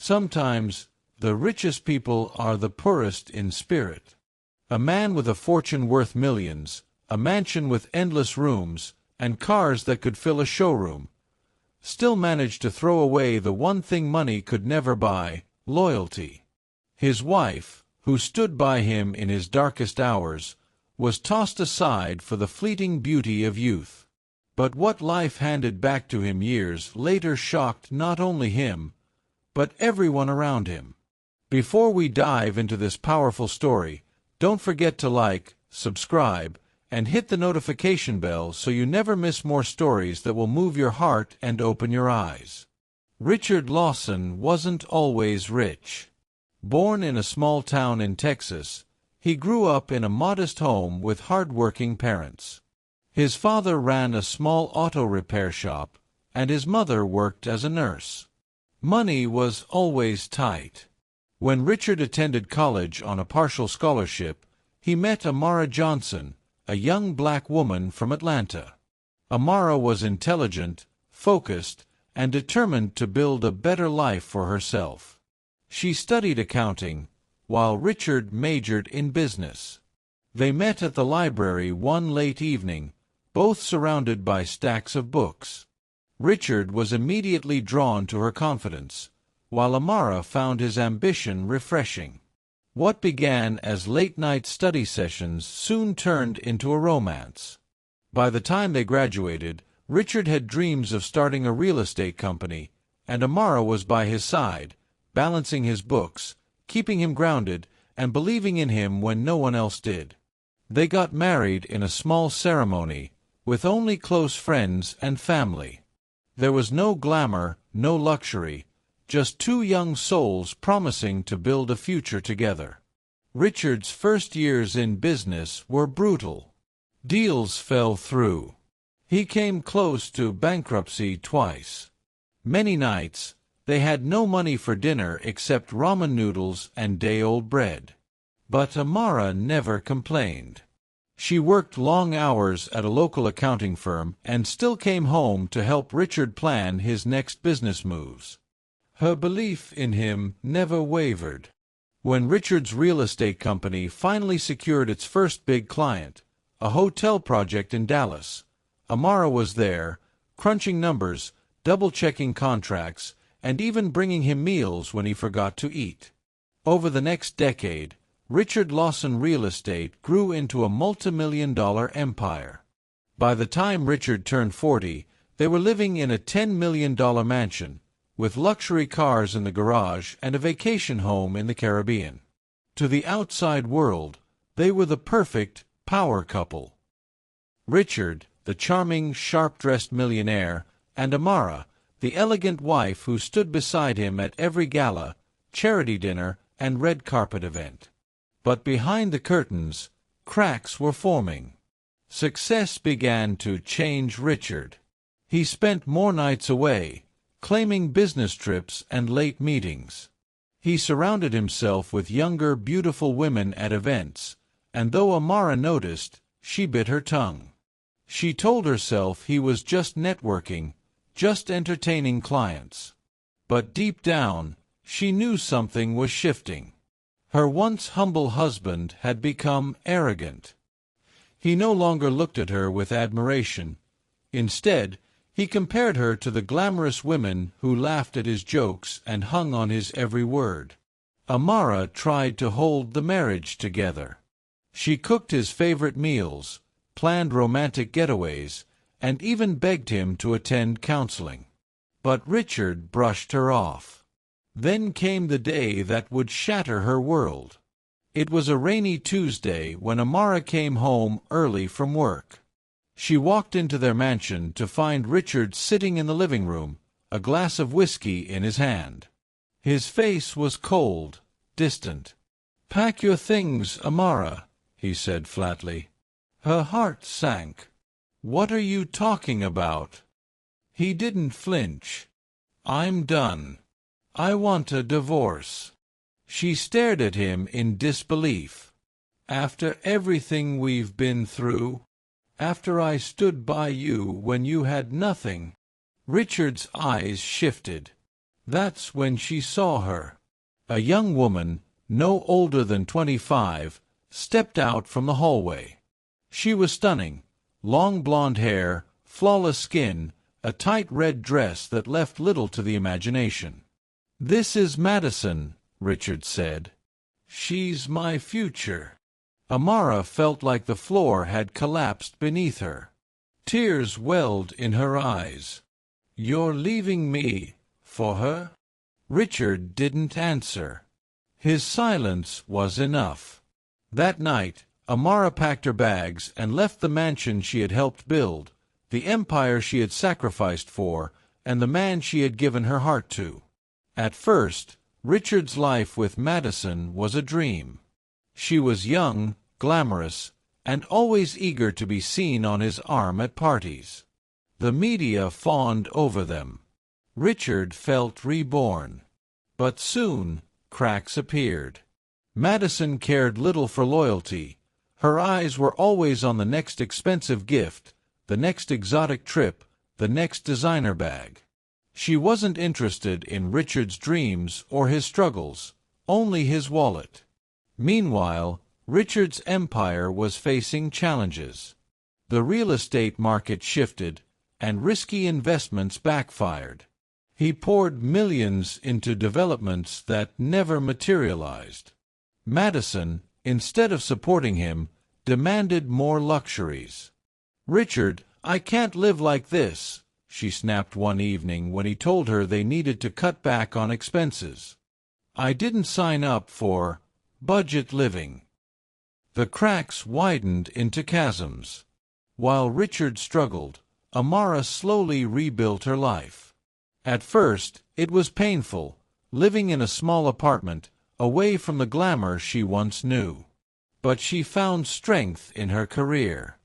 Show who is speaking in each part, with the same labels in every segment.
Speaker 1: Sometimes, the richest people are the poorest in spirit. A man with a fortune worth millions, a mansion with endless rooms, and cars that could fill a showroom, still managed to throw away the one thing money could never buy: loyalty. His wife, who stood by him in his darkest hours, was tossed aside for the fleeting beauty of youth. But what life handed back to him years later shocked not only him, but everyone around him. Before we dive into this powerful story, don't forget to like, subscribe, and hit the notification bell so you never miss more stories that will move your heart and open your eyes. Richard Lawson wasn't always rich. Born in a small town in Texas, he grew up in a modest home with hard-working parents. His father ran a small auto repair shop, and his mother worked as a nurse. Money was always tight. When Richard attended college on a partial scholarship, he met Amara Johnson, a young black woman from Atlanta. Amara was intelligent, focused, and determined to build a better life for herself. She studied accounting, while Richard majored in business. They met at the library one late evening, both surrounded by stacks of books. Richard was immediately drawn to her confidence, while Amara found his ambition refreshing. What began as late-night study sessions soon turned into a romance. By the time they graduated, Richard had dreams of starting a real estate company, and Amara was by his side, balancing his books, keeping him grounded, and believing in him when no one else did. They got married in a small ceremony, with only close friends and family. There was no glamour, no luxury, just two young souls promising to build a future together. Richard's first years in business were brutal. Deals fell through. He came close to bankruptcy twice. Many nights, they had no money for dinner except ramen noodles and day-old bread. But Amara never complained. She worked long hours at a local accounting firm and still came home to help Richard plan his next business moves. Her belief in him never wavered. When Richard's real estate company finally secured its first big client, a hotel project in Dallas, Amara was there, crunching numbers, double-checking contracts, and even bringing him meals when he forgot to eat. Over the next decade, Richard Lawson Real Estate grew into a multi-million-dollar empire. By the time Richard turned 40, they were living in a $10 million mansion, with luxury cars in the garage and a vacation home in the Caribbean. To the outside world, they were the perfect power couple. Richard, the charming, sharp-dressed millionaire, and Amara, the elegant wife who stood beside him at every gala, charity dinner, and red carpet event. But behind the curtains, cracks were forming. Success began to change Richard. He spent more nights away, claiming business trips and late meetings. He surrounded himself with younger, beautiful women at events, and though Amara noticed, she bit her tongue. She told herself he was just networking, just entertaining clients. But deep down, she knew something was shifting. Her once humble husband had become arrogant. He no longer looked at her with admiration. Instead, he compared her to the glamorous women who laughed at his jokes and hung on his every word. Amara tried to hold the marriage together. She cooked his favorite meals, planned romantic getaways, and even begged him to attend counseling. But Richard brushed her off. Then came the day that would shatter her world. It was a rainy Tuesday when Amara came home early from work. She walked into their mansion to find Richard sitting in the living room, a glass of whiskey in his hand. His face was cold, distant. "Pack your things, Amara," he said flatly. Her heart sank. "What are you talking about?" He didn't flinch. "I'm done. I want a divorce." She stared at him in disbelief. "After everything we've been through? After I stood by you when you had nothing?" Richard's eyes shifted. That's when she saw her. A young woman, no older than 25, stepped out from the hallway. She was stunning. Long blonde hair, flawless skin, a tight red dress that left little to the imagination. "This is Madison," Richard said. "She's my future." Amara felt like the floor had collapsed beneath her. Tears welled in her eyes. "You're leaving me for her?" Richard didn't answer. His silence was enough. That night, Amara packed her bags and left the mansion she had helped build, the empire she had sacrificed for, and the man she had given her heart to. At first, Richard's life with Madison was a dream. She was young, glamorous, and always eager to be seen on his arm at parties. The media fawned over them. Richard felt reborn. But soon, cracks appeared. Madison cared little for loyalty. Her eyes were always on the next expensive gift, the next exotic trip, the next designer bag. She wasn't interested in Richard's dreams or his struggles, only his wallet. Meanwhile, Richard's empire was facing challenges. The real estate market shifted, and risky investments backfired. He poured millions into developments that never materialized. Madison, instead of supporting him, demanded more luxuries. "Richard, I can't live like this," she snapped one evening when he told her they needed to cut back on expenses. "I didn't sign up for budget living." The cracks widened into chasms. While Richard struggled, Amara slowly rebuilt her life. At first, it was painful, living in a small apartment, away from the glamour she once knew. But she found strength in her career.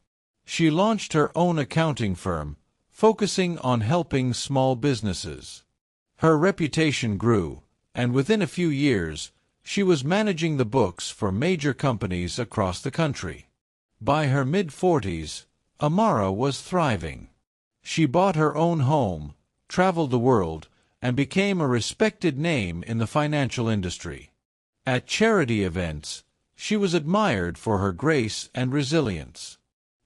Speaker 1: She launched her own accounting firm, focusing on helping small businesses. Her reputation grew, and within a few years, she was managing the books for major companies across the country. By her mid-40s, Amara was thriving. She bought her own home, traveled the world, and became a respected name in the financial industry. At charity events, she was admired for her grace and resilience.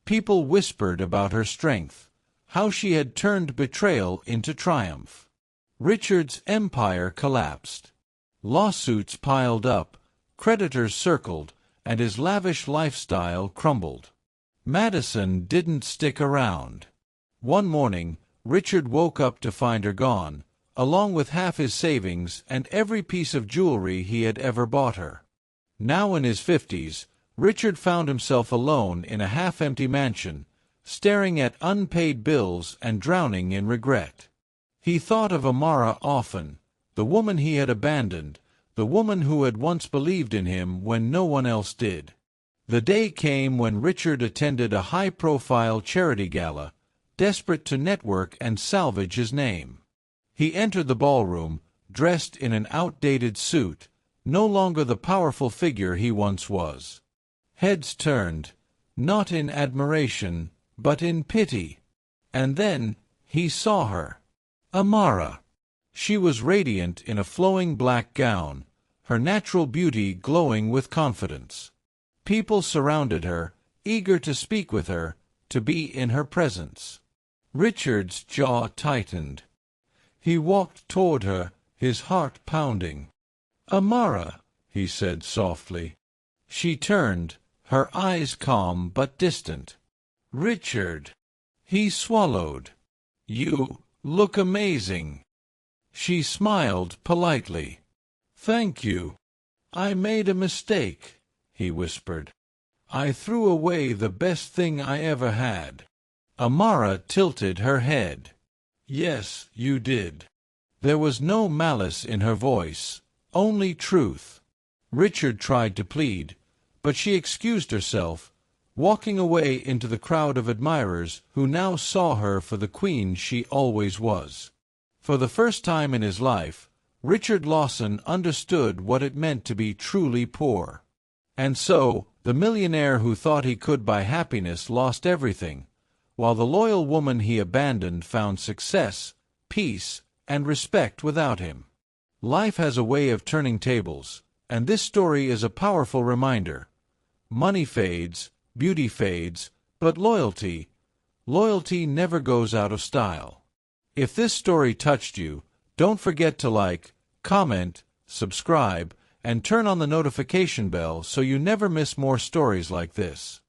Speaker 1: People whispered about her strength, how she had turned betrayal into triumph. Richard's empire collapsed. Lawsuits piled up, creditors circled, and his lavish lifestyle crumbled. Madison didn't stick around. One morning, Richard woke up to find her gone, along with half his savings and every piece of jewelry he had ever bought her. Now in his 50s, Richard found himself alone in a half-empty mansion, staring at unpaid bills and drowning in regret. He thought of Amara often, the woman he had abandoned, the woman who had once believed in him when no one else did. The day came when Richard attended a high-profile charity gala, desperate to network and salvage his name. He entered the ballroom, dressed in an outdated suit, no longer the powerful figure he once was. Heads turned, not in admiration, but in pity. And then he saw her. Amara. She was radiant in a flowing black gown, her natural beauty glowing with confidence. People surrounded her, eager to speak with her, to be in her presence. Richard's jaw tightened. He walked toward her, his heart pounding. "Amara," he said softly. She turned, her eyes calm but distant. "Richard." He swallowed. "You look amazing." She smiled politely. "Thank you. I made a mistake," he whispered. "I threw away the best thing I ever had." Amara tilted her head. "Yes, you did." There was no malice in her voice, only truth. Richard tried to plead, but she excused herself, walking away into the crowd of admirers who now saw her for the queen she always was. For the first time in his life, Richard Lawson understood what it meant to be truly poor. And so, the millionaire who thought he could buy happiness lost everything, while the loyal woman he abandoned found success, peace, and respect without him. Life has a way of turning tables, and this story is a powerful reminder. Money fades, beauty fades, but loyalty never goes out of style. If this story touched you, don't forget to like, comment, subscribe, and turn on the notification bell so you never miss more stories like this.